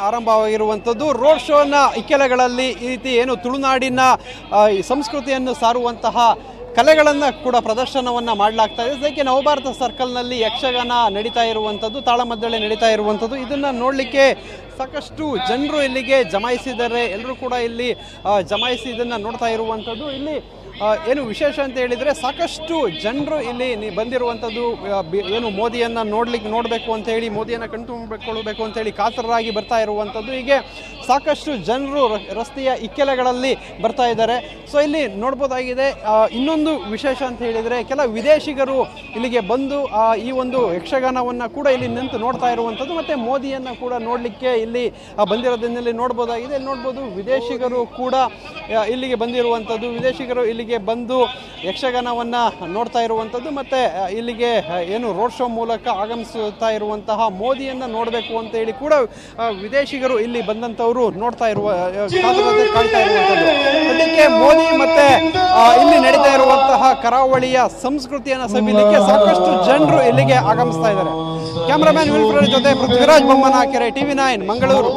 ಆರಂಭವಾಗಿರುವಂಥದ್ದು road ಶೋನ ಇಕ್ಕೆಲೆಗಳಲ್ಲಿ ಈ ರೀತಿ ಏನು ತುಳುನಾಡಿನ ಸಂಸ್ಕೃತಿಯನ್ನು ಸಾರುವಂತಹ ಕಲೆಗಳನ್ನು ಕೂಡ ಪ್ರದರ್ಶನವನ್ನು ಮಾಡಲಾಗ್ತಾ ಇದೆ. ಇದಕ್ಕೆ ನವಭಾರತ ಸರ್ಕಲ್ನಲ್ಲಿ ಯಕ್ಷಗಾನ ನಡೀತಾ ಇರುವಂಥದ್ದು, ತಾಳಮದ್ದಳೆ ನಡೀತಾ ಇರುವಂಥದ್ದು. ಇದನ್ನು ನೋಡಲಿಕ್ಕೆ ಸಾಕಷ್ಟು ಜನರು ಇಲ್ಲಿಗೆ ಜಮಾಯಿಸಿದ್ದಾರೆ. ಎಲ್ಲರೂ ಕೂಡ ಇಲ್ಲಿ ಜಮಾಯಿಸಿ ಇದನ್ನು ನೋಡ್ತಾ ಇರುವಂಥದ್ದು. ಇಲ್ಲಿ ಏನು ವಿಶೇಷ ಅಂತ ಹೇಳಿದರೆ ಸಾಕಷ್ಟು ಜನರು ಇಲ್ಲಿ ಬಂದಿರುವಂಥದ್ದು ಏನು ಮೋದಿಯನ್ನು ನೋಡಬೇಕು ಅಂತ ಹೇಳಿ, ಮೋದಿಯನ್ನು ಕಣ್ತುಂಬಿಕೊಳ್ಳಬೇಕು ಅಂತ ಹೇಳಿ ಕಾತರರಾಗಿ ಬರ್ತಾ ಇರುವಂಥದ್ದು. ಹೀಗೆ ಸಾಕಷ್ಟು ಜನರು ರಸ್ತೆಯ ಇಕ್ಕೆಲೆಗಳಲ್ಲಿ ಬರ್ತಾ ಇದ್ದಾರೆ. ಸೊ ಇಲ್ಲಿ ನೋಡ್ಬೋದಾಗಿದೆ. ಇನ್ನೊಂದು ವಿಶೇಷ ಅಂತ ಹೇಳಿದರೆ ಕೆಲ ವಿದೇಶಿಗರು ಇಲ್ಲಿಗೆ ಬಂದು ಈ ಒಂದು ಯಕ್ಷಗಾನವನ್ನು ಕೂಡ ಇಲ್ಲಿ ನಿಂತು ನೋಡ್ತಾ ಇರುವಂಥದ್ದು, ಮತ್ತು ಮೋದಿಯನ್ನು ಕೂಡ ನೋಡಲಿಕ್ಕೆ ಇಲ್ಲಿ ಬಂದಿರೋದನ್ನಲ್ಲಿ ನೋಡ್ಬೋದಾಗಿದೆ. ಇಲ್ಲಿ ನೋಡ್ಬೋದು ವಿದೇಶಿಗರು ಕೂಡ ಇಲ್ಲಿಗೆ ಬಂದಿರುವಂಥದ್ದು. ವಿದೇಶಿಗರು ಇಲ್ಲಿಗೆ ಬಂದು ಯಕ್ಷಗಾನವನ್ನು ನೋಡ್ತಾ ಇರುವಂಥದ್ದು, ಮತ್ತು ಇಲ್ಲಿಗೆ ಏನು ರೋಡ್ ಶೋ ಮೂಲಕ ಆಗಮಿಸುತ್ತಾ ಇರುವಂತಹ ಮೋದಿಯನ್ನು ನೋಡಬೇಕು ಅಂತ ಹೇಳಿ ಕೂಡ ವಿದೇಶಿಗರು ಇಲ್ಲಿ ಬಂದಂಥವರು ನೋಡ್ತಾ ಇರುವ ಕಾಣ್ತಾ ಇರುವಂಥದ್ದು. ಅದಕ್ಕೆ ಮೋದಿ ಮತ್ತೆ ಇಲ್ಲಿ ನಡೀತಾ ಇರುವಂತಹ ಕರಾವಳಿಯ ಸಂಸ್ಕೃತಿಯನ್ನು ಸವಿಲಿಕ್ಕೆ ಸಾಕಷ್ಟು ಜನರು ಇಲ್ಲಿಗೆ ಆಗಮಿಸ್ತಾ ಇದ್ದಾರೆ. ಕ್ಯಾಮರಾಮ್ಯಾನ್ ವಿಲ್ಫ್ರೆಡ್ ಜೊತೆ ಪೃಥ್ವಿರಾಜ್ ಬೊಮ್ಮನಕೆರೆ, TV9 ಮಂಗಳೂರು.